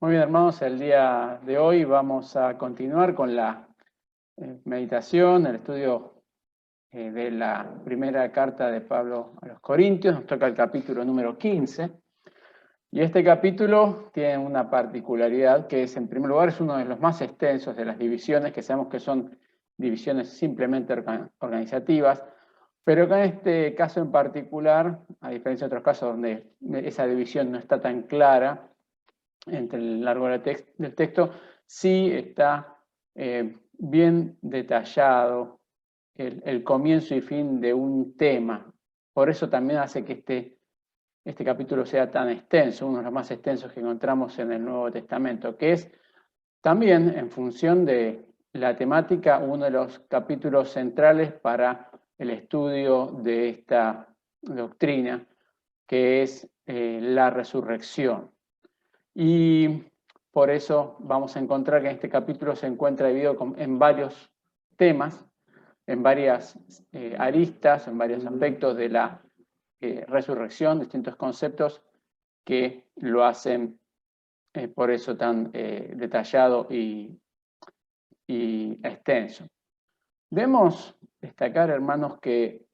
Muy bien, hermanos, el día de hoy vamos a continuar con la meditación, el estudio de la primera carta de Pablo a los Corintios. Nos toca el capítulo número 15. Y este capítulo tiene una particularidad que es, en primer lugar, es uno de los más extensos de las divisiones, que sabemos que son divisiones simplemente organizativas, pero que en este caso en particular, a diferencia de otros casos donde esa división no está tan clara entre el largo del texto, sí está bien detallado el comienzo y fin de un tema. Por eso también hace que este capítulo sea tan extenso, uno de los más extensos que encontramos en el Nuevo Testamento, que es también, en función de la temática, uno de los capítulos centrales para el estudio de esta doctrina, que es la resurrección. Y por eso vamos a encontrar que en este capítulo se encuentra dividido en varios temas, en varias aristas, en varios aspectos de la resurrección, distintos conceptos que lo hacen por eso tan detallado y extenso. Debemos destacar, hermanos, que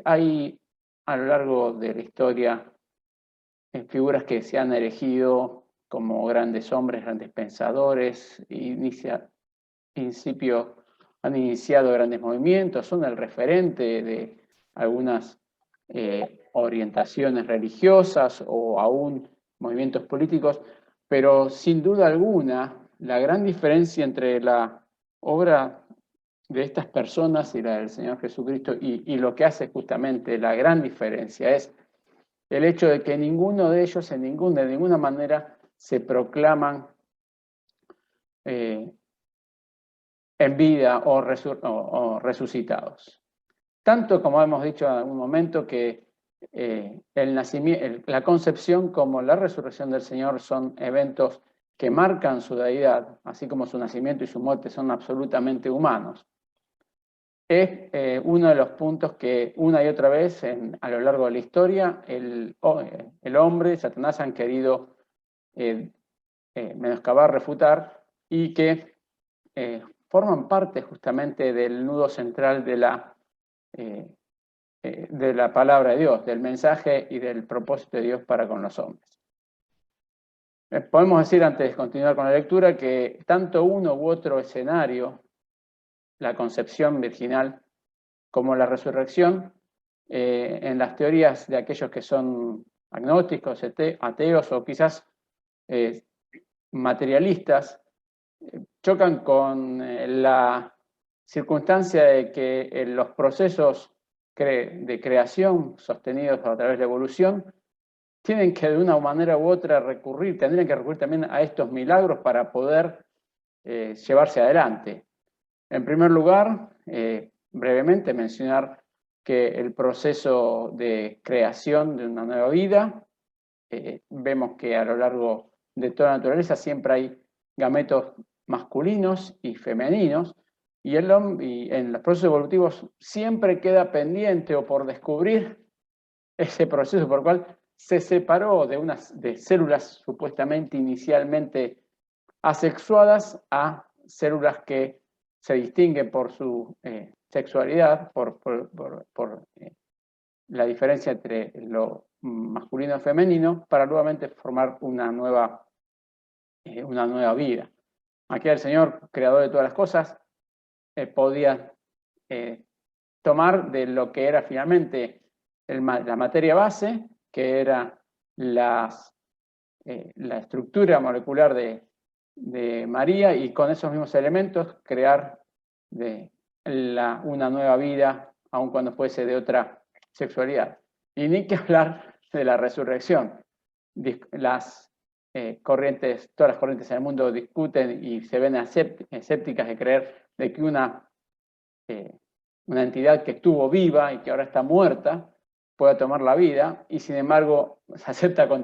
hay a lo largo de la historia figuras que se han erigido como grandes hombres, grandes pensadores, han iniciado grandes movimientos, son el referente de algunas orientaciones religiosas o aún movimientos políticos, pero sin duda alguna la gran diferencia entre la obra de estas personas y la del Señor Jesucristo y lo que hace justamente la gran diferencia es el hecho de que ninguno de ellos de ninguna manera se proclaman en vida o resucitados. Tanto como hemos dicho en algún momento que la concepción como la resurrección del Señor son eventos que marcan su deidad, así como su nacimiento y su muerte son absolutamente humanos. Es uno de los puntos que una y otra vez a lo largo de la historia el hombre, Satanás, han querido menoscabar, refutar, y que forman parte justamente del nudo central de la palabra de Dios, del mensaje y del propósito de Dios para con los hombres. Podemos decir, antes de continuar con la lectura, que tanto uno u otro escenario, la concepción virginal como la resurrección, en las teorías de aquellos que son agnósticos, ateos o quizás materialistas, chocan con la circunstancia de que los procesos de creación sostenidos a través de la evolución tienen que de una manera u otra tendrían que recurrir también a estos milagros para poder llevarse adelante. En primer lugar, brevemente mencionar que el proceso de creación de una nueva vida, vemos que a lo largo de toda la naturaleza siempre hay gametos masculinos y femeninos, y en los procesos evolutivos siempre queda pendiente o por descubrir ese proceso por el cual se separó de células supuestamente inicialmente asexuadas a células que se distinguen por su sexualidad, por la diferencia entre lo masculino y femenino, para nuevamente formar una nueva vida. Aquí el Señor, creador de todas las cosas, podía tomar de lo que era finalmente la materia base, que era la estructura molecular de María, y con esos mismos elementos crear una nueva vida, aun cuando fuese de otra sexualidad. Y ni que hablar de la resurrección. Todas las corrientes en el mundo discuten y se ven escépticas de creer de que una entidad que estuvo viva y que ahora está muerta pueda tomar la vida, y sin embargo se acepta con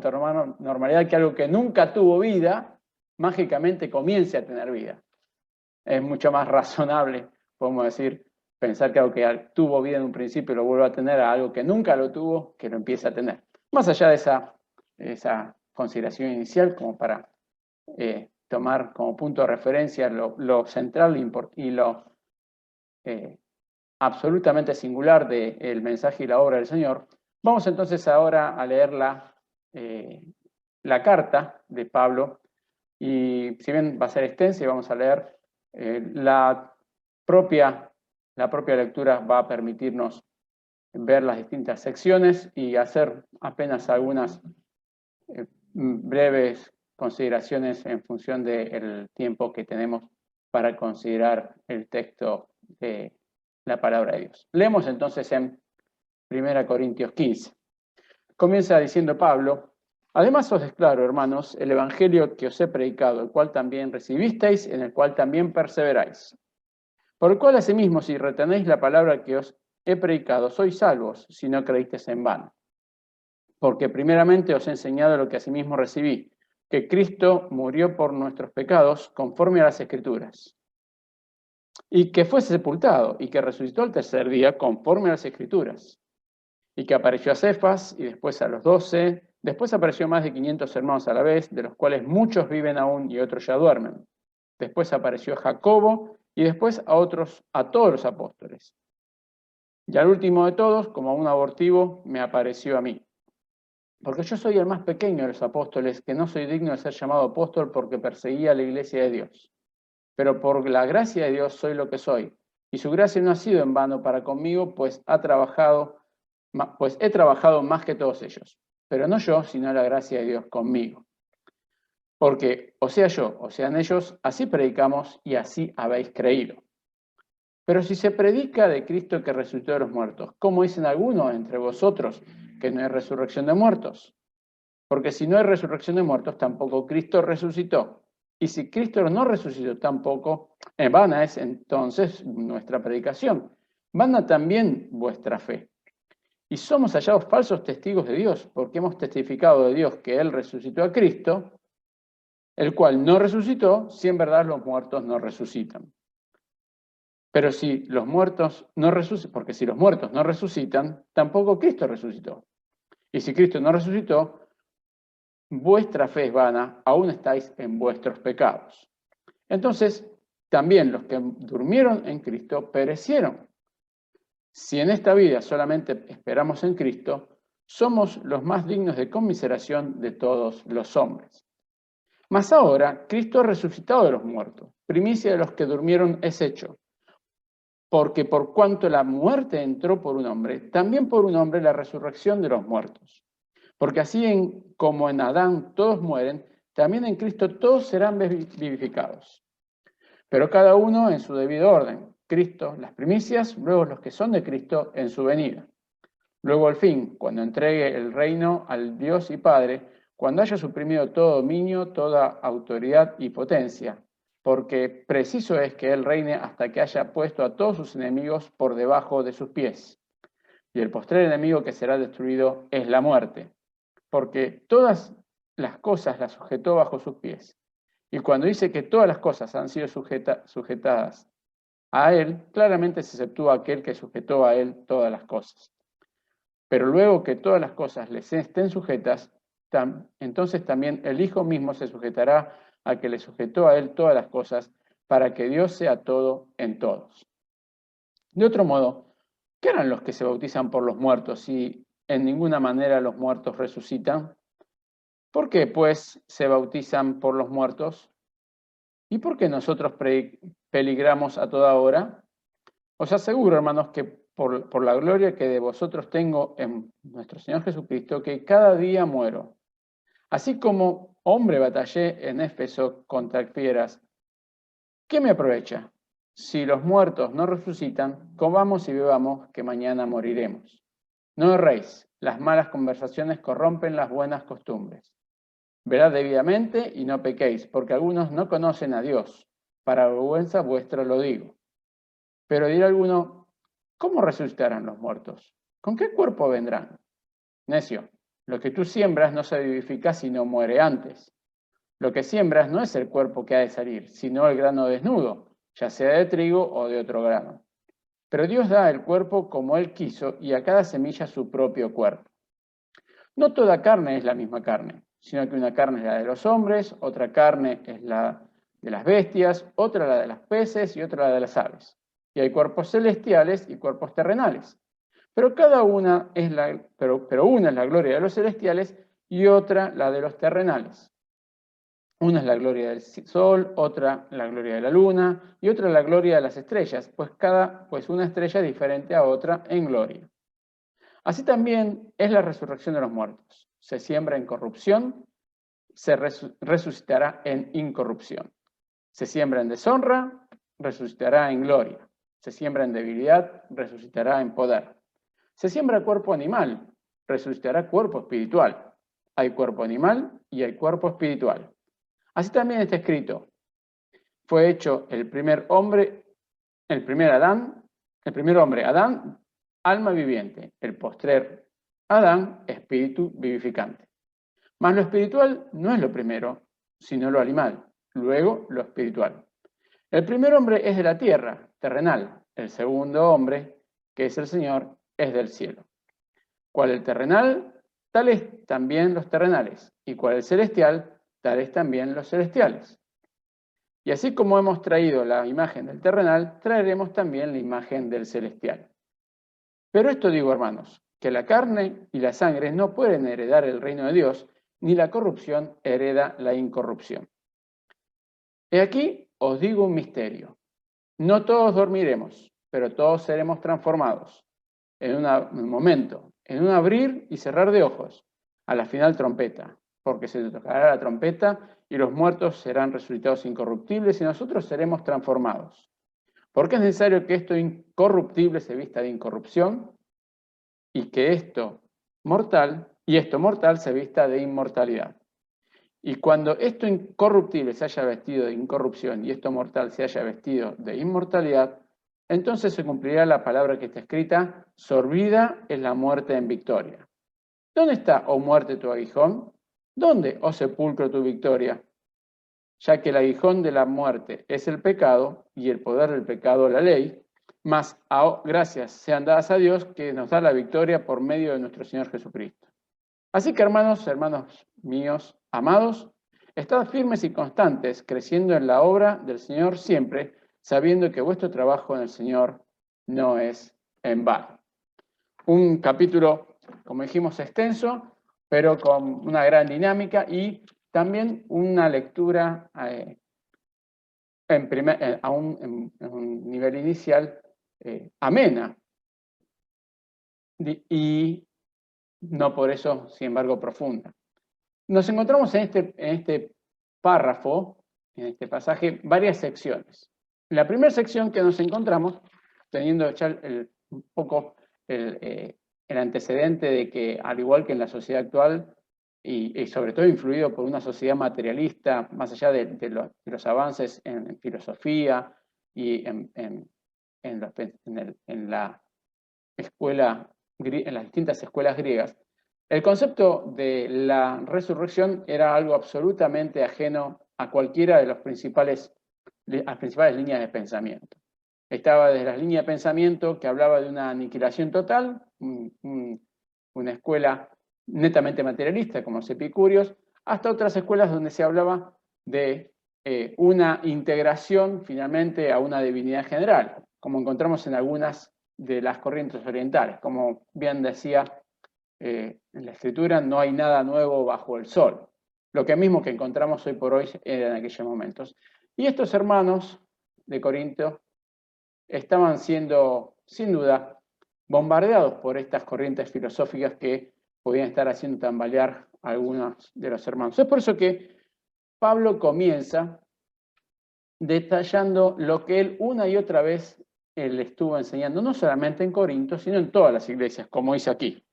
normalidad que algo que nunca tuvo vida mágicamente comience a tener vida. Es mucho más razonable, podemos decir, pensar que algo que tuvo vida en un principio lo vuelva a tener a algo que nunca lo tuvo, que lo empiece a tener. Más allá de esa consideración inicial, como para tomar como punto de referencia lo central y lo absolutamente singular del mensaje y la obra del Señor, vamos entonces ahora a leer la carta de Pablo, y si bien va a ser extensa y vamos a leer, la propia lectura va a permitirnos ver las distintas secciones y hacer apenas algunas breves consideraciones en función del tiempo que tenemos para considerar el texto de la palabra de Dios. Leemos entonces en 1 Corintios 15. Comienza diciendo Pablo: además os declaro, hermanos, el evangelio que os he predicado, el cual también recibisteis, en el cual también perseveráis. Por el cual asimismo, si retenéis la palabra que os he predicado, sois salvos, si no creísteis en vano. Porque primeramente os he enseñado lo que asimismo recibí, que Cristo murió por nuestros pecados, conforme a las Escrituras, y que fue sepultado, y que resucitó al tercer día, conforme a las Escrituras, y que apareció a Cefas, y después a los 12, después apareció a más de 500 hermanos a la vez, de los cuales muchos viven aún y otros ya duermen. Después apareció a Jacobo, y después a todos los apóstoles. Y al último de todos, como a un abortivo, me apareció a mí. Porque yo soy el más pequeño de los apóstoles, que no soy digno de ser llamado apóstol porque perseguía a la iglesia de Dios. Pero por la gracia de Dios soy lo que soy. Y su gracia no ha sido en vano para conmigo, pues he trabajado más que todos ellos. Pero no yo, sino la gracia de Dios conmigo. Porque, o sea yo, o sean ellos, así predicamos y así habéis creído. Pero si se predica de Cristo que resucitó de los muertos, ¿cómo dicen algunos entre vosotros que no hay resurrección de muertos? Porque si no hay resurrección de muertos, tampoco Cristo resucitó. Y si Cristo no resucitó tampoco, vana es entonces nuestra predicación. Vana también vuestra fe. Y somos hallados falsos testigos de Dios, porque hemos testificado de Dios que Él resucitó a Cristo, el cual no resucitó, si en verdad los muertos no resucitan. Pero si los muertos no resucitan, porque si los muertos no resucitan, tampoco Cristo resucitó. Y si Cristo no resucitó, vuestra fe es vana, aún estáis en vuestros pecados. Entonces, también los que durmieron en Cristo perecieron. Si en esta vida solamente esperamos en Cristo, somos los más dignos de conmiseración de todos los hombres. Mas ahora, Cristo ha resucitado de los muertos, primicia de los que durmieron es hecho. Porque por cuanto la muerte entró por un hombre, también por un hombre la resurrección de los muertos. Porque así como en Adán todos mueren, también en Cristo todos serán vivificados. Pero cada uno en su debido orden. Cristo, las primicias, luego los que son de Cristo en su venida. Luego al fin, cuando entregue el reino al Dios y Padre, cuando haya suprimido todo dominio, toda autoridad y potencia, porque preciso es que Él reine hasta que haya puesto a todos sus enemigos por debajo de sus pies. Y el postrer enemigo que será destruido es la muerte, porque todas las cosas las sujetó bajo sus pies. Y cuando dice que todas las cosas han sido sujetadas a Él, claramente se exceptúa aquel que sujetó a Él todas las cosas. Pero luego que todas las cosas les estén sujetas, entonces también el Hijo mismo se sujetará al que le sujetó a Él todas las cosas, para que Dios sea todo en todos. De otro modo, ¿qué harán los que se bautizan por los muertos si en ninguna manera los muertos resucitan? ¿Por qué, pues, se bautizan por los muertos? ¿Y por qué nosotros peligramos a toda hora? Os aseguro, hermanos, que por la gloria que de vosotros tengo en nuestro Señor Jesucristo, que cada día muero. Así como hombre batallé en Éfeso contra fieras, ¿qué me aprovecha? Si los muertos no resucitan, comamos y bebamos, que mañana moriremos. No erréis, las malas conversaciones corrompen las buenas costumbres. Velad debidamente y no pequéis, porque algunos no conocen a Dios. Para vergüenza vuestra lo digo. Pero dirá alguno, ¿cómo resucitarán los muertos? ¿Con qué cuerpo vendrán? Necio, lo que tú siembras no se vivifica sino muere antes. Lo que siembras no es el cuerpo que ha de salir, sino el grano desnudo, ya sea de trigo o de otro grano. Pero Dios da el cuerpo como Él quiso y a cada semilla su propio cuerpo. No toda carne es la misma carne, sino que una carne es la de los hombres, otra carne es la de las bestias, otra la de los peces y otra la de las aves. Y hay cuerpos celestiales y cuerpos terrenales. Pero cada una es una es la gloria de los celestiales y otra la de los terrenales. Una es la gloria del sol, otra la gloria de la luna y otra la gloria de las estrellas, pues una estrella es diferente a otra en gloria. Así también es la resurrección de los muertos. Se siembra en corrupción, se resucitará en incorrupción. Se siembra en deshonra, resucitará en gloria. Se siembra en debilidad, resucitará en poder. Se siembra cuerpo animal, resucitará cuerpo espiritual. Hay cuerpo animal y hay cuerpo espiritual. Así también está escrito, fue hecho el primer hombre, Adán, alma viviente, el postrer Adán, espíritu vivificante. Mas lo espiritual no es lo primero, sino lo animal, luego lo espiritual. El primer hombre es de la tierra, terrenal. El segundo hombre, que es el Señor, es del cielo. Cual el terrenal, tales también los terrenales, y cual el celestial, tales también los celestiales. Y así como hemos traído la imagen del terrenal, traeremos también la imagen del celestial. Pero esto digo, hermanos, que la carne y la sangre no pueden heredar el reino de Dios, ni la corrupción hereda la incorrupción. He aquí os digo un misterio. No todos dormiremos, pero todos seremos transformados. En un momento, en un abrir y cerrar de ojos, a la final trompeta, porque se tocará la trompeta y los muertos serán resucitados incorruptibles y nosotros seremos transformados. Porque es necesario que esto incorruptible se vista de incorrupción y que esto mortal se vista de inmortalidad. Y cuando esto incorruptible se haya vestido de incorrupción y esto mortal se haya vestido de inmortalidad, entonces se cumplirá la palabra que está escrita, sorbida es la muerte en victoria. ¿Dónde está, oh muerte, tu aguijón? ¿Dónde, oh sepulcro, tu victoria? Ya que el aguijón de la muerte es el pecado y el poder del pecado la ley, mas gracias sean dadas a Dios que nos da la victoria por medio de nuestro Señor Jesucristo. Así que hermanos míos, amados, estad firmes y constantes, creciendo en la obra del Señor siempre, sabiendo que vuestro trabajo en el Señor no es en vano. Un capítulo, como dijimos, extenso, pero con una gran dinámica y también una lectura a un nivel inicial amena. Y no por eso, sin embargo, profunda. Nos encontramos en este párrafo, en este pasaje, varias secciones. La primera sección que nos encontramos, teniendo ya un poco el antecedente de que, al igual que en la sociedad actual, y sobre todo influido por una sociedad materialista, más allá de los avances en filosofía y en las distintas escuelas griegas, el concepto de la resurrección era algo absolutamente ajeno a cualquiera de las principales líneas de pensamiento. Estaba desde las líneas de pensamiento que hablaba de una aniquilación total, una escuela netamente materialista, como los epicúreos, hasta otras escuelas donde se hablaba de una integración finalmente a una divinidad general, como encontramos en algunas de las corrientes orientales. Como bien decía en la escritura, no hay nada nuevo bajo el sol. Lo que mismo que encontramos hoy por hoy era en aquellos momentos. Y estos hermanos de Corinto estaban siendo, sin duda, bombardeados por estas corrientes filosóficas que podían estar haciendo tambalear a algunos de los hermanos. Es por eso que Pablo comienza detallando lo que él una y otra vez él estuvo enseñando, no solamente en Corinto, sino en todas las iglesias, como dice aquí.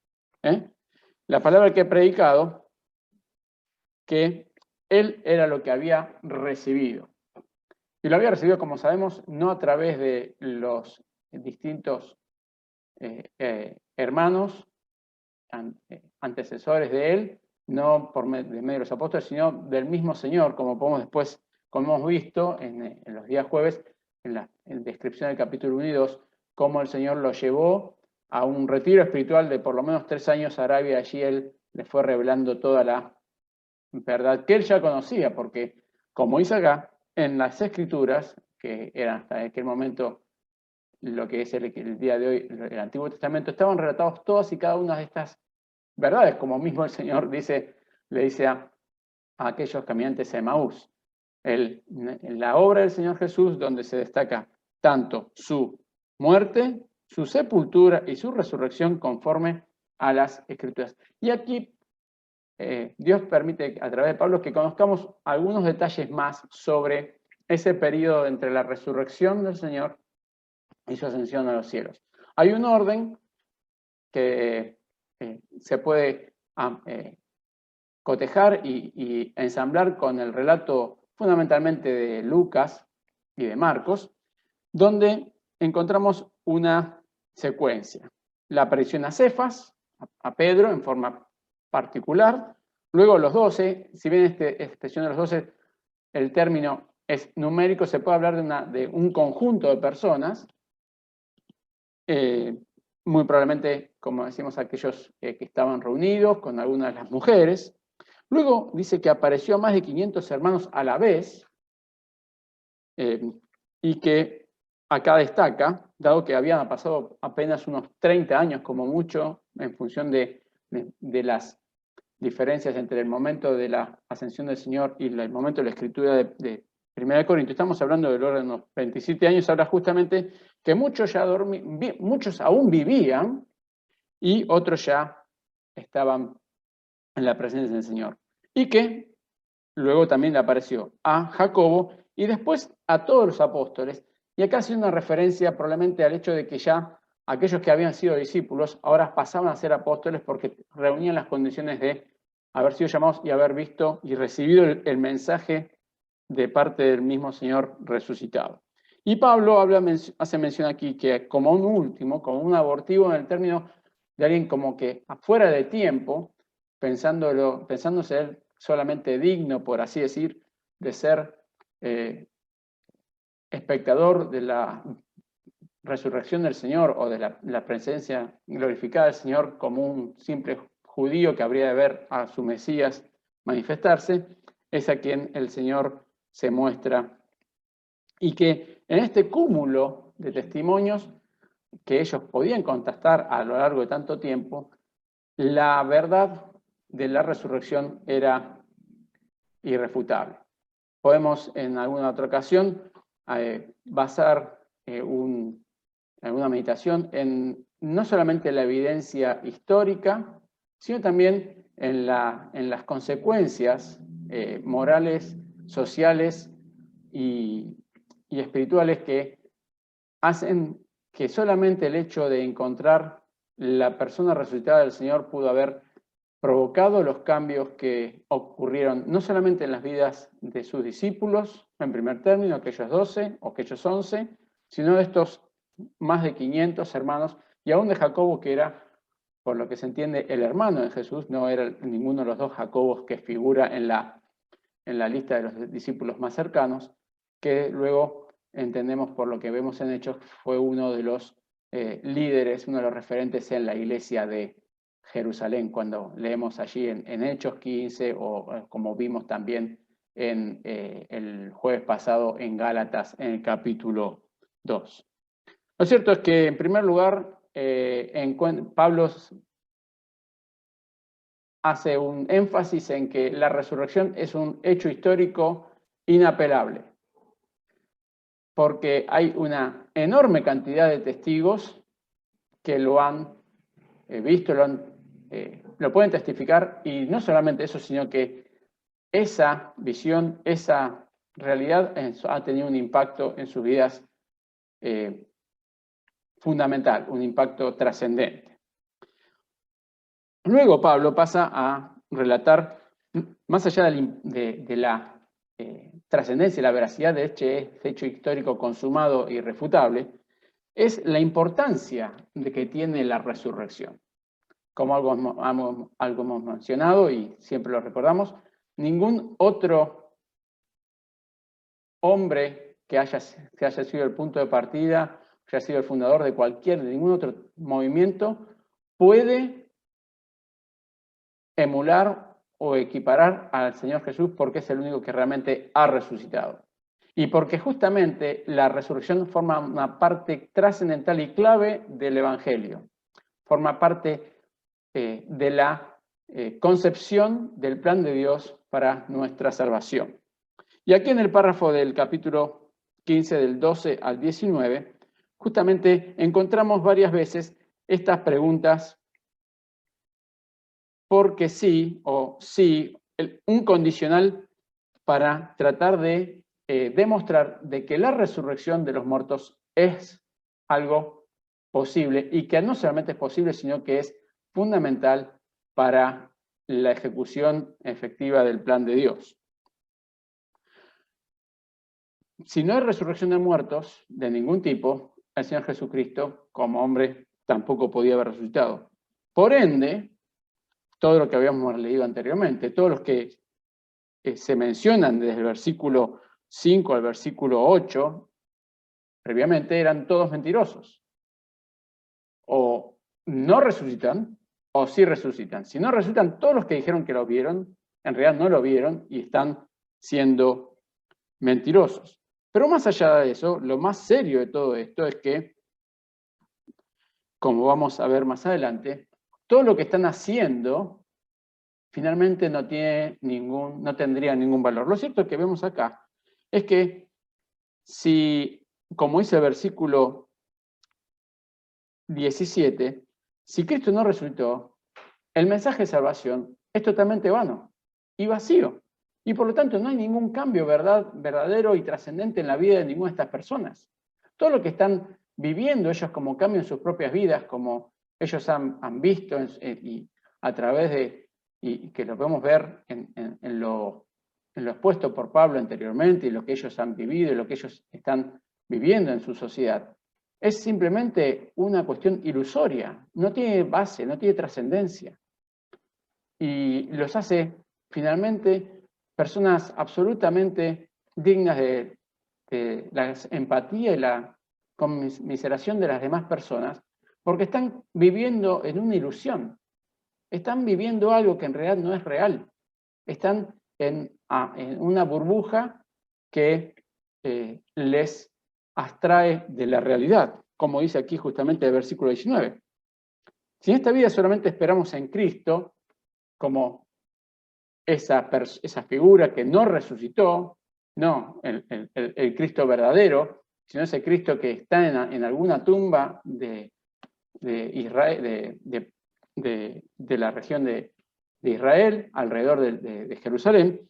La palabra que he predicado, que él era lo que había recibido. Y lo había recibido, como sabemos, no a través de los distintos hermanos, antecesores de él, no por medio de los apóstoles, sino del mismo Señor, como podemos después, como hemos visto en los días jueves, en la descripción del capítulo 1 y 2, cómo el Señor lo llevó a un retiro espiritual de por lo menos 3 años a Arabia. Allí él le fue revelando toda la verdad que él ya conocía, porque como dice acá, en las Escrituras, que eran hasta aquel momento lo que es el día de hoy, el Antiguo Testamento, estaban relatados todas y cada una de estas verdades, como mismo el Señor le dice a aquellos caminantes de Emaús. La obra del Señor Jesús, donde se destaca tanto su muerte, su sepultura y su resurrección conforme a las Escrituras. Y aquí Dios permite a través de Pablo que conozcamos algunos detalles más sobre ese periodo entre la resurrección del Señor y su ascensión a los cielos. Hay un orden que se puede cotejar y ensamblar con el relato fundamentalmente de Lucas y de Marcos, donde encontramos una secuencia. La aparición a Cefas, a Pedro en forma particular, luego los 12, si bien esta expresión de los 12, el término es numérico, se puede hablar de un conjunto de personas, muy probablemente, como decimos, aquellos que estaban reunidos con algunas de las mujeres. Luego dice que apareció a más de 500 hermanos a la vez, y que acá destaca, dado que habían pasado apenas unos 30 años como mucho, en función de las diferencias entre el momento de la ascensión del Señor y el momento de la escritura de 1 Corintios, estamos hablando del orden de unos 27 años, habla justamente que muchos aún vivían y otros ya estaban en la presencia del Señor. Y que luego también le apareció a Jacobo y después a todos los apóstoles. Y acá hace una referencia probablemente al hecho de que ya aquellos que habían sido discípulos ahora pasaban a ser apóstoles porque reunían las condiciones de haber sido llamados y haber visto y recibido el mensaje de parte del mismo Señor resucitado. Y Pablo hace mención aquí que como un último, como un abortivo en el término de alguien como que afuera de tiempo, pensándose él solamente digno, por así decir, de ser espectador de la resurrección del Señor o de la presencia glorificada del Señor como un simple judío que habría de ver a su Mesías manifestarse, es a quien el Señor se muestra y que en este cúmulo de testimonios que ellos podían contrastar a lo largo de tanto tiempo, la verdad de la resurrección era irrefutable. Podemos en alguna otra ocasión basar alguna meditación en no solamente la evidencia histórica, sino también en las consecuencias morales, sociales y espirituales que hacen que solamente el hecho de encontrar la persona resucitada del Señor pudo haber provocado los cambios que ocurrieron no solamente en las vidas de sus discípulos, en primer término, aquellos 12 o aquellos 11, sino de estos más de 500 hermanos, y aún de Jacobo, que era, por lo que se entiende, el hermano de Jesús, no era ninguno de los dos Jacobos que figura en la lista de los discípulos más cercanos, que luego entendemos por lo que vemos en Hechos, fue uno de los líderes, uno de los referentes en la iglesia de Jerusalén, cuando leemos allí en Hechos 15 o como vimos también en el jueves pasado en Gálatas en el capítulo 2. Lo cierto es que en primer lugar Pablo hace un énfasis en que la resurrección es un hecho histórico inapelable, porque hay una enorme cantidad de testigos que lo han visto, lo pueden testificar, y no solamente eso, sino que esa visión, esa realidad ha tenido un impacto en sus vidas fundamental, un impacto trascendente. Luego Pablo pasa a relatar, más allá de la trascendencia y la veracidad de este hecho histórico consumado e irrefutable, es la importancia de que tiene la resurrección. Como algo hemos mencionado y siempre lo recordamos, ningún otro hombre que haya sido el punto de partida, que haya sido el fundador de ningún otro movimiento, puede emular o equiparar al Señor Jesús porque es el único que realmente ha resucitado. Y porque justamente la resurrección forma una parte trascendental y clave del Evangelio. Forma parte de la concepción del plan de Dios para nuestra salvación. Y aquí en el párrafo del capítulo 15, del 12 al 19, justamente encontramos varias veces estas preguntas porque sí o sí, un condicional para tratar de demostrar de que la resurrección de los muertos es algo posible y que no solamente es posible, sino que es fundamental para la ejecución efectiva del plan de Dios. Si no hay resurrección de muertos de ningún tipo, el Señor Jesucristo, como hombre, tampoco podía haber resucitado. Por ende, todo lo que habíamos leído anteriormente, todos los que se mencionan desde el versículo 5 al versículo 8, previamente eran todos mentirosos. O no resucitan, o sí resucitan. Si no resucitan, todos los que dijeron que lo vieron, en realidad no lo vieron y están siendo mentirosos. Pero más allá de eso, lo más serio de todo esto es que, como vamos a ver más adelante, todo lo que están haciendo finalmente no tendría ningún valor. Lo cierto que vemos acá es que si, como dice el versículo 17, si Cristo no resucitó, el mensaje de salvación es totalmente vano y vacío. Y por lo tanto no hay ningún cambio verdadero y trascendente en la vida de ninguna de estas personas. Todo lo que están viviendo ellos como cambio en sus propias vidas, como ellos han visto y a través de, y que lo podemos ver en lo expuesto por Pablo anteriormente, y lo que ellos han vivido y lo que ellos están viviendo en su sociedad, es simplemente una cuestión ilusoria, no tiene base, no tiene trascendencia. Y los hace finalmente personas absolutamente dignas de la empatía y la conmiseración de las demás personas, porque están viviendo en una ilusión, están viviendo algo que en realidad no es real, están en una burbuja que les abstrae de la realidad, como dice aquí justamente el versículo 19. Si en esta vida solamente esperamos en Cristo, como esa figura que no resucitó, no el Cristo verdadero, sino ese Cristo que está en alguna tumba de Israel, de la región de Israel, alrededor de Jerusalén,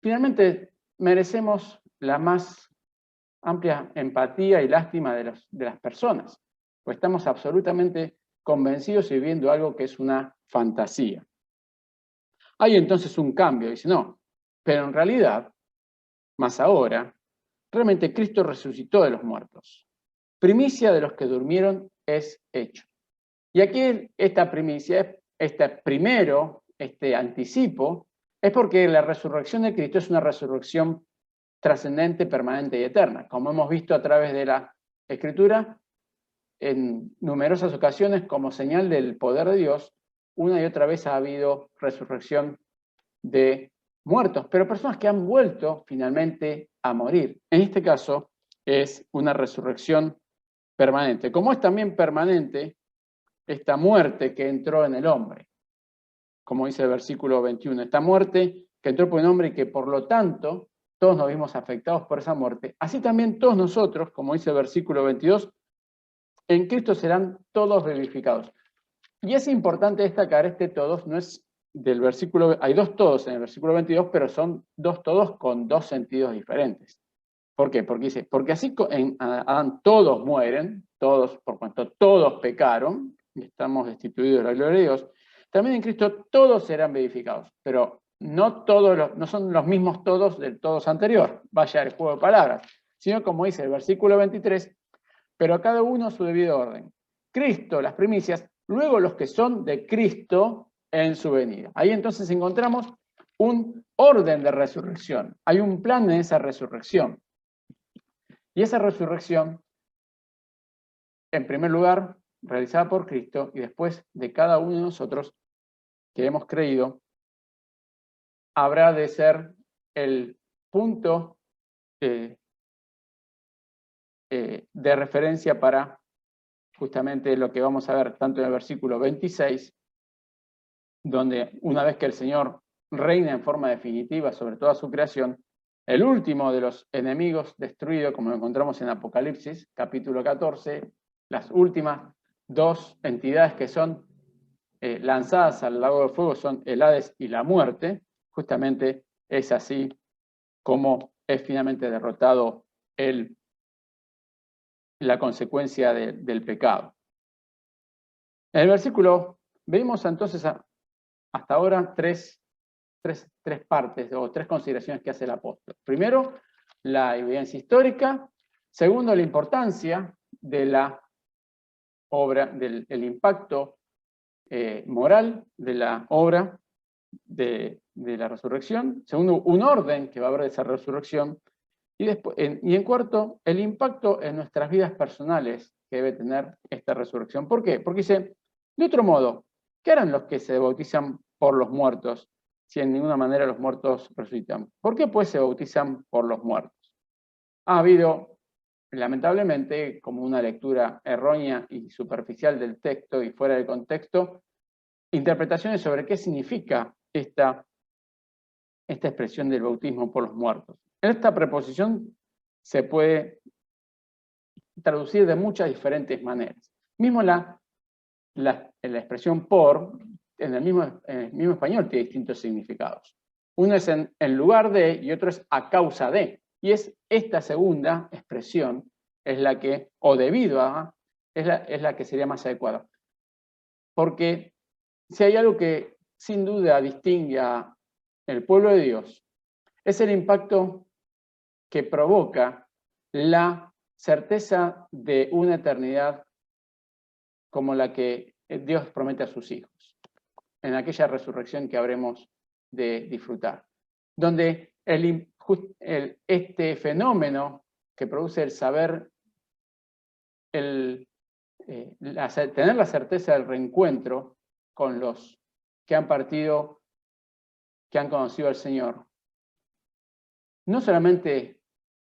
finalmente merecemos la más amplia empatía y lástima de las personas, pues estamos absolutamente convencidos y viviendo algo que es una fantasía. Hay entonces un cambio, dice, no, pero en realidad, más ahora, realmente Cristo resucitó de los muertos. Primicia de los que durmieron es hecho. Y aquí esta primicia, este anticipo, es porque la resurrección de Cristo es una resurrección trascendente, permanente y eterna. Como hemos visto a través de la Escritura, en numerosas ocasiones, como señal del poder de Dios, una y otra vez ha habido resurrección de muertos, pero personas que han vuelto finalmente a morir. En este caso es una resurrección permanente. Como es también permanente esta muerte que entró en el hombre, como dice el versículo 21, esta muerte que entró por el hombre y que por lo tanto todos nos vimos afectados por esa muerte, así también todos nosotros, como dice el versículo 22, en Cristo serán todos vivificados. Y es importante destacar, todos no es del versículo, hay dos todos en el versículo 22, pero son dos todos con dos sentidos diferentes. ¿Por qué? Porque dice, porque así en Adán todos mueren, todos, por cuanto todos pecaron, y estamos destituidos de la gloria de Dios, también en Cristo todos serán vivificados, pero no son los mismos todos del todos anterior, vaya el juego de palabras, sino como dice el versículo 23, pero a cada uno su debido orden. Cristo, las primicias, luego los que son de Cristo en su venida. Ahí entonces encontramos un orden de resurrección, hay un plan en esa resurrección. Y esa resurrección, en primer lugar, realizada por Cristo, y después de cada uno de nosotros que hemos creído habrá de ser el punto de referencia para justamente lo que vamos a ver tanto en el versículo 26, donde una vez que el Señor reina en forma definitiva sobre toda su creación, el último de los enemigos destruido, como lo encontramos en Apocalipsis, capítulo 14, las últimas dos entidades que son lanzadas al lago de fuego son el Hades y la muerte. Justamente es así como es finalmente derrotado la consecuencia del pecado. En el versículo vemos entonces hasta ahora tres partes o tres consideraciones que hace el apóstol. Primero, la evidencia histórica. Segundo, la importancia de la obra, del impacto moral de la obra de la resurrección. Segundo, un orden que va a haber de esa resurrección. Y en cuarto, el impacto en nuestras vidas personales que debe tener esta resurrección. ¿Por qué? Porque dice, de otro modo, ¿qué harán los que se bautizan por los muertos si en ninguna manera los muertos resucitan? ¿Por qué pues se bautizan por los muertos? Ha habido, lamentablemente, como una lectura errónea y superficial del texto y fuera de contexto, interpretaciones sobre qué significa esta expresión del bautismo por los muertos. Esta preposición se puede traducir de muchas diferentes maneras. Mismo la expresión por, en el mismo español, tiene distintos significados. Uno es en lugar de y otro es a causa de. Y es esta segunda expresión, es la que, o debido a, es la que sería más adecuada. Porque si hay algo que sin duda distingue al pueblo de Dios, es el impacto que provoca la certeza de una eternidad como la que Dios promete a sus hijos, en aquella resurrección que habremos de disfrutar, donde este fenómeno que produce el saber, tener la certeza del reencuentro con los que han partido, que han conocido al Señor, no solamente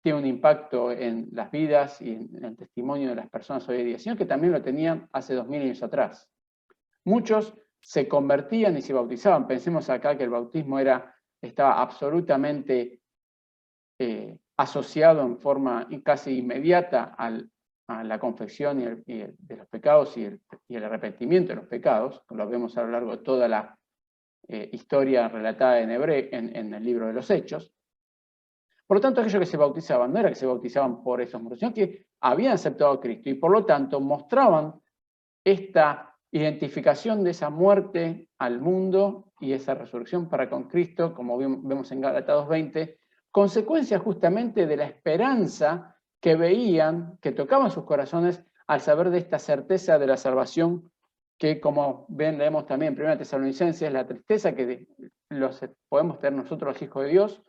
tiene un impacto en las vidas y en el testimonio de las personas hoy en día, sino que también lo tenían hace 2000 años atrás. Muchos se convertían y se bautizaban. Pensemos acá que el bautismo estaba absolutamente asociado en forma casi inmediata a la confesión de los pecados y el arrepentimiento de los pecados. Lo vemos a lo largo de toda la historia relatada en el libro de los Hechos. Por lo tanto, aquellos que se bautizaban no era que se bautizaban por esos muertos, sino que habían aceptado a Cristo y por lo tanto mostraban esta identificación de esa muerte al mundo y esa resurrección para con Cristo, como vemos en Gálatas 2:20, consecuencia justamente de la esperanza que veían, que tocaban sus corazones al saber de esta certeza de la salvación, que como leemos también en 1 Tesalonicenses, la tristeza que podemos tener nosotros los hijos de Dios,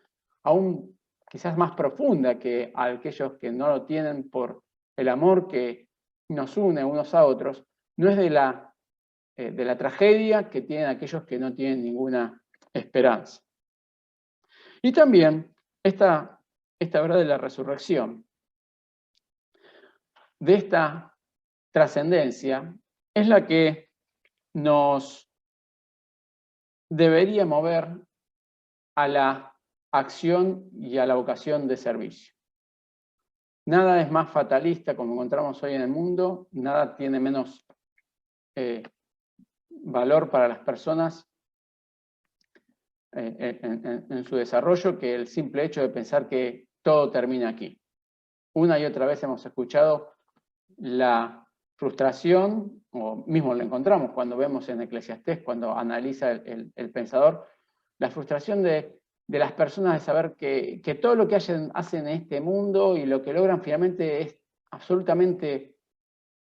aún quizás más profunda que a aquellos que no lo tienen por el amor que nos une unos a otros, no es de la tragedia que tienen aquellos que no tienen ninguna esperanza. Y también esta verdad de la resurrección, de esta trascendencia, es la que nos debería mover a la acción y a la vocación de servicio. Nada es más fatalista como encontramos hoy en el mundo, nada tiene menos valor para las personas en su desarrollo que el simple hecho de pensar que todo termina aquí. Una y otra vez hemos escuchado la frustración, o mismo la encontramos cuando vemos en Eclesiastés, cuando analiza el pensador, la frustración de las personas de saber que todo lo que hacen en este mundo y lo que logran finalmente es absolutamente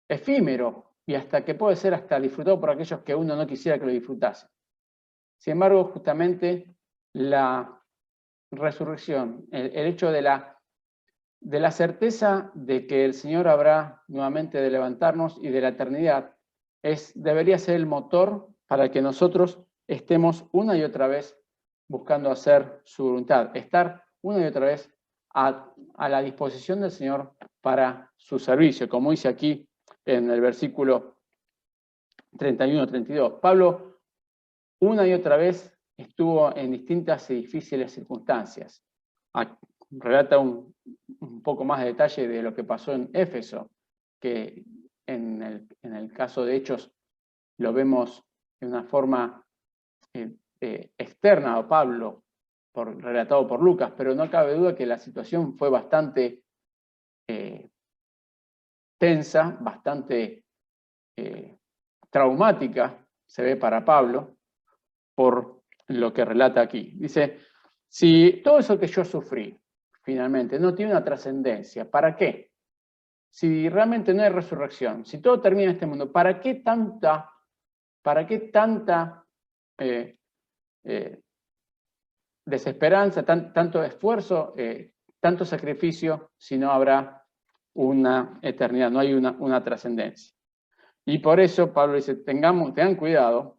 efímero y hasta que puede ser hasta disfrutado por aquellos que uno no quisiera que lo disfrutase. Sin embargo, justamente la resurrección, el hecho de la certeza de que el Señor habrá nuevamente de levantarnos y de la eternidad, debería ser el motor para que nosotros estemos una y otra vez buscando hacer su voluntad, estar una y otra vez a la disposición del Señor para su servicio, como dice aquí en el versículo 31-32. Pablo una y otra vez estuvo en distintas y difíciles circunstancias. Relata un poco más de detalle de lo que pasó en Éfeso, que en el caso de Hechos lo vemos de una forma externa a Pablo, relatado por Lucas, pero no cabe duda que la situación fue bastante tensa, bastante traumática, se ve para Pablo, por lo que relata aquí. Dice, si todo eso que yo sufrí, finalmente, no tiene una trascendencia, ¿para qué? Si realmente no hay resurrección, si todo termina en este mundo, ¿para qué tanta desesperanza, tanto esfuerzo, tanto sacrificio, si no habrá una eternidad, no hay una trascendencia? Y por eso Pablo dice, tengan cuidado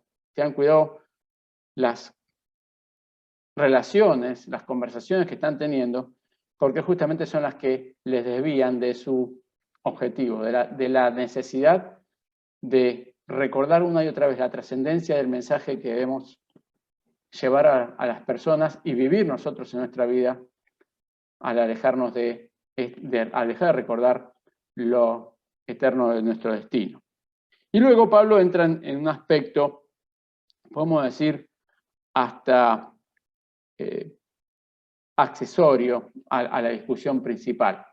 las relaciones, las conversaciones que están teniendo, porque justamente son las que les desvían de su objetivo, de la necesidad de recordar una y otra vez la trascendencia del mensaje que debemos llevar a las personas y vivir nosotros en nuestra vida al alejarnos al dejar de recordar lo eterno de nuestro destino. Y luego Pablo entra en un aspecto, podemos decir, hasta accesorio a la discusión principal,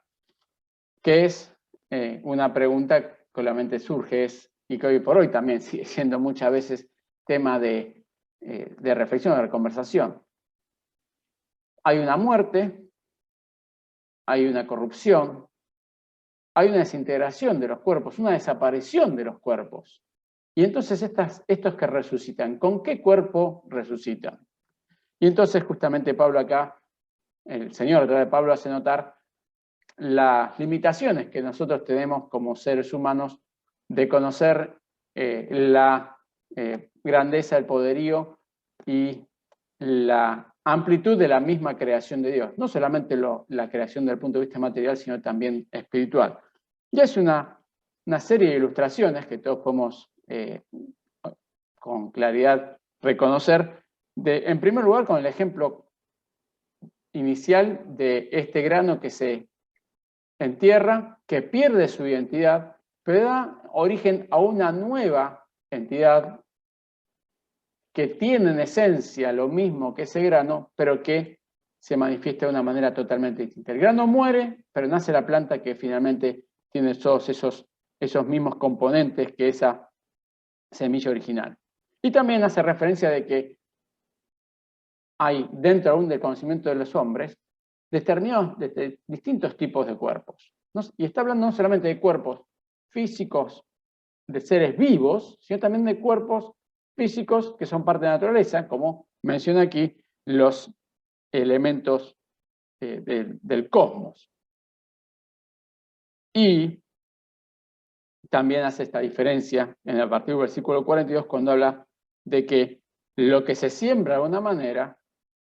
que es una pregunta que solamente surge, y que hoy por hoy también sigue siendo muchas veces tema de reflexión, de conversación. Hay una muerte, hay una corrupción, hay una desintegración de los cuerpos, una desaparición de los cuerpos. Y entonces estos que resucitan, ¿con qué cuerpo resucitan? Y entonces justamente Pablo acá, el Señor a través de Pablo hace notar las limitaciones que nosotros tenemos como seres humanos de conocer la grandeza, el poderío y la amplitud de la misma creación de Dios. No solamente la creación desde el punto de vista material, sino también espiritual. Y es una serie de ilustraciones que todos podemos con claridad reconocer, en primer lugar con el ejemplo inicial de este grano que se entierra, que pierde su identidad, pero da origen a una nueva entidad que tiene en esencia lo mismo que ese grano, pero que se manifiesta de una manera totalmente distinta. El grano muere, pero nace la planta que finalmente tiene todos esos mismos componentes que esa semilla original. Y también hace referencia de que hay dentro aún del conocimiento de los hombres determinados distintos tipos de cuerpos. Y está hablando no solamente de cuerpos físicos de seres vivos, sino también de cuerpos físicos que son parte de la naturaleza, como menciona aquí los elementos del cosmos. Y también hace esta diferencia en a partir del versículo 42 cuando habla de que lo que se siembra de una manera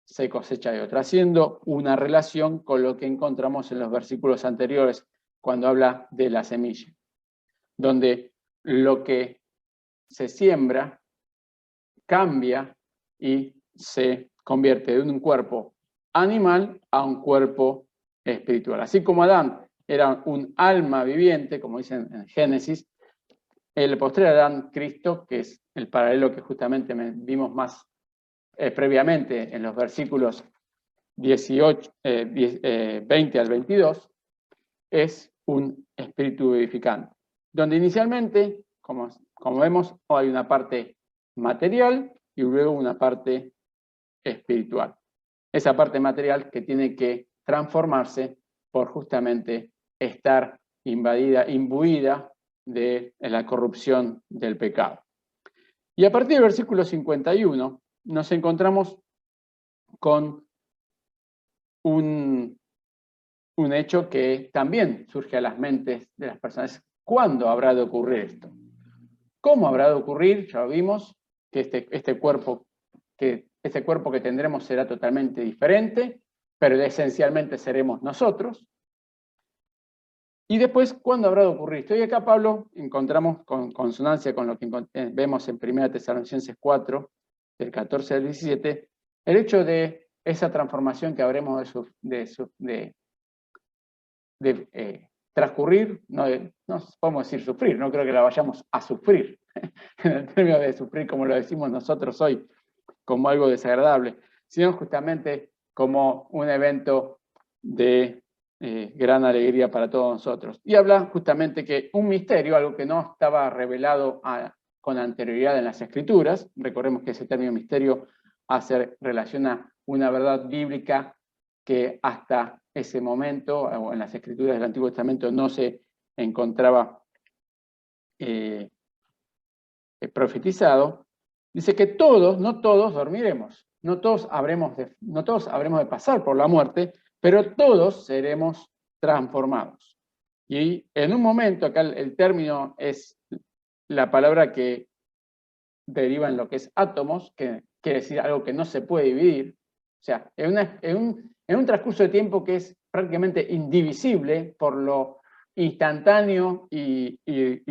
se cosecha de otra, haciendo una relación con lo que encontramos en los versículos anteriores cuando habla de la semilla, donde lo que se siembra cambia y se convierte de un cuerpo animal a un cuerpo espiritual. Así como Adán era un alma viviente, como dicen en Génesis, el postrer Adán, Cristo, que es el paralelo que justamente vimos más previamente en los versículos 20 al 22, es un espíritu vivificante, donde inicialmente, como vemos, hay una parte material y luego una parte espiritual. Esa parte material que tiene que transformarse por justamente estar imbuida de la corrupción del pecado. Y a partir del versículo 51 nos encontramos con un hecho que también surge a las mentes de las personas. ¿Cuándo habrá de ocurrir esto? ¿Cómo habrá de ocurrir? Ya lo vimos, que este cuerpo que ese cuerpo que tendremos será totalmente diferente, pero esencialmente seremos nosotros. Y después, ¿cuándo habrá de ocurrir esto? Y acá, Pablo, encontramos con consonancia con lo que vemos en 1 Tesalonicenses 4, del 14 al 17, el hecho de esa transformación que habremos de transcurrir, no podemos decir sufrir, no creo que la vayamos a sufrir, en el término de sufrir como lo decimos nosotros hoy, como algo desagradable, sino justamente como un evento de gran alegría para todos nosotros. Y habla justamente que un misterio, algo que no estaba revelado con anterioridad en las Escrituras, recordemos que ese término misterio hace relación a una verdad bíblica que hasta ese momento, o en las Escrituras del Antiguo Testamento, no se encontraba profetizado. Dice que todos, no todos dormiremos, no todos habremos de pasar por la muerte, pero todos seremos transformados. Y en un momento, acá el término es la palabra que deriva en lo que es átomos, que quiere decir algo que no se puede dividir. O sea, en un transcurso de tiempo que es prácticamente indivisible por lo instantáneo y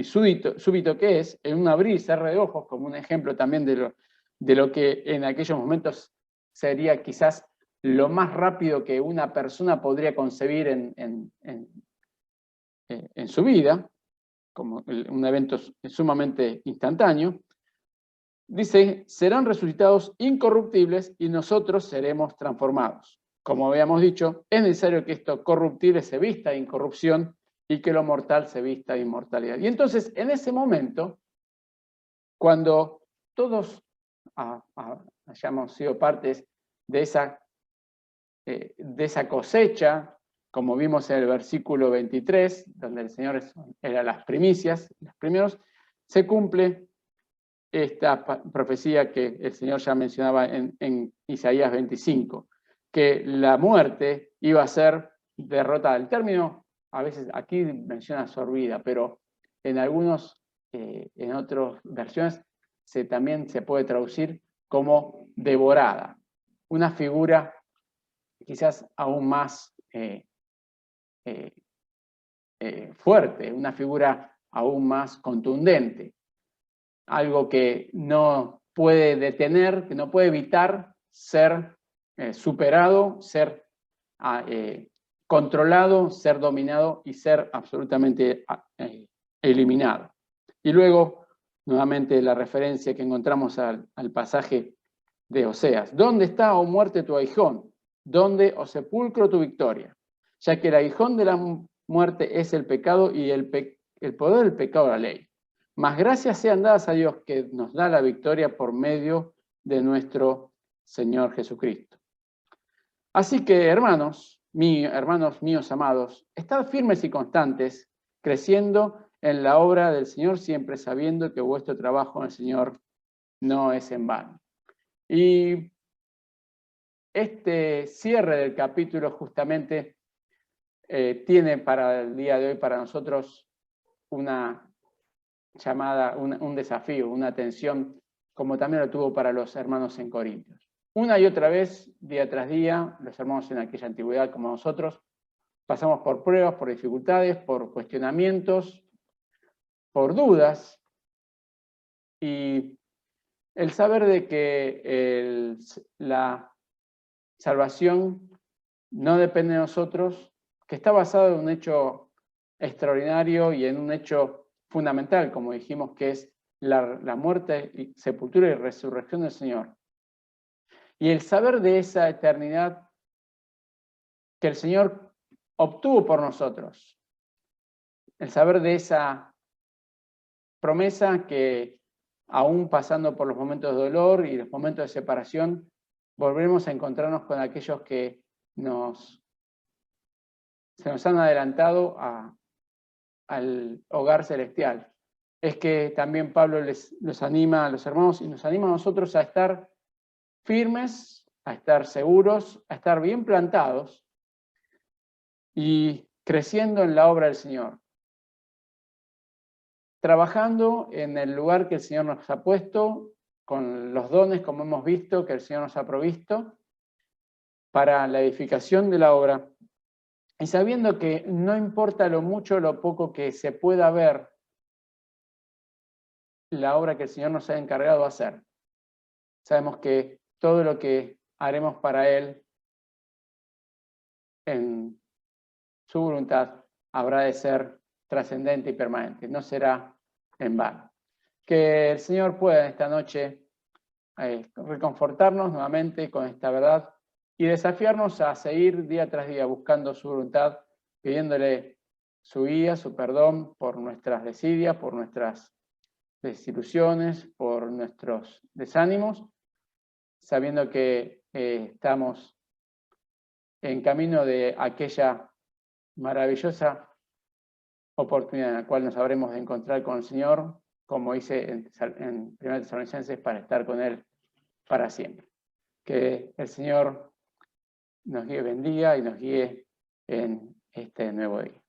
súbito que es, en un abrir y cerrar de ojos, como un ejemplo también de lo que en aquellos momentos sería quizás lo más rápido que una persona podría concebir en su vida, como un evento sumamente instantáneo. Dice, serán resucitados incorruptibles y nosotros seremos transformados. Como habíamos dicho, es necesario que esto corruptible se vista de incorrupción y que lo mortal se vista de inmortalidad. Y entonces, en ese momento, cuando todos hayamos sido partes de esa cosecha, como vimos en el versículo 23, donde el Señor era las primicias, los primeros, se cumple esta profecía que el Señor ya mencionaba en Isaías 25, que la muerte iba a ser derrotada. El término, a veces aquí menciona sorbida, pero en en otras versiones también se puede traducir como devorada. Una figura quizás aún más fuerte, una figura aún más contundente. Algo que no puede detener, que no puede evitar ser superado, ser controlado, ser dominado y ser absolutamente eliminado. Y luego, nuevamente, la referencia que encontramos al pasaje de Oseas. ¿Dónde está, oh muerte, tu aguijón? ¿Dónde, oh sepulcro, tu victoria? Ya que el aguijón de la muerte es el pecado y el poder del pecado la ley. Mas gracias sean dadas a Dios que nos da la victoria por medio de nuestro Señor Jesucristo. Así que, hermanos míos amados, estad firmes y constantes, creciendo en la obra del Señor siempre, sabiendo que vuestro trabajo en el Señor no es en vano. Y este cierre del capítulo justamente tiene para el día de hoy, para nosotros, una llamada, un desafío, una tensión, como también lo tuvo para los hermanos en Corintios. Una y otra vez, día tras día, los hermanos en aquella antigüedad como nosotros, pasamos por pruebas, por dificultades, por cuestionamientos, por dudas, y el saber de que la salvación no depende de nosotros, que está basado en un hecho extraordinario y en un hecho fundamental, como dijimos, que es la muerte, sepultura y resurrección del Señor. Y el saber de esa eternidad que el Señor obtuvo por nosotros. El saber de esa promesa que, aún pasando por los momentos de dolor y los momentos de separación, volveremos a encontrarnos con aquellos que se nos han adelantado al hogar celestial. Es que también Pablo los anima a los hermanos y nos anima a nosotros a estar firmes, a estar seguros, a estar bien plantados y creciendo en la obra del Señor. Trabajando en el lugar que el Señor nos ha puesto, con los dones, como hemos visto, que el Señor nos ha provisto, para la edificación de la obra, y sabiendo que no importa lo mucho o lo poco que se pueda ver la obra que el Señor nos ha encargado hacer, sabemos que todo lo que haremos para Él en su voluntad habrá de ser trascendente y permanente, no será en vano. Que el Señor pueda esta noche reconfortarnos nuevamente con esta verdad y desafiarnos a seguir día tras día buscando su voluntad, pidiéndole su guía, su perdón por nuestras desidias, por nuestras desilusiones, por nuestros desánimos, sabiendo que estamos en camino de aquella maravillosa oportunidad en la cual nos habremos de encontrar con el Señor, como dice en 1 Tesalonicenses, para estar con Él para siempre. Que el Señor nos guíe, bendiga y nos guíe en este nuevo día.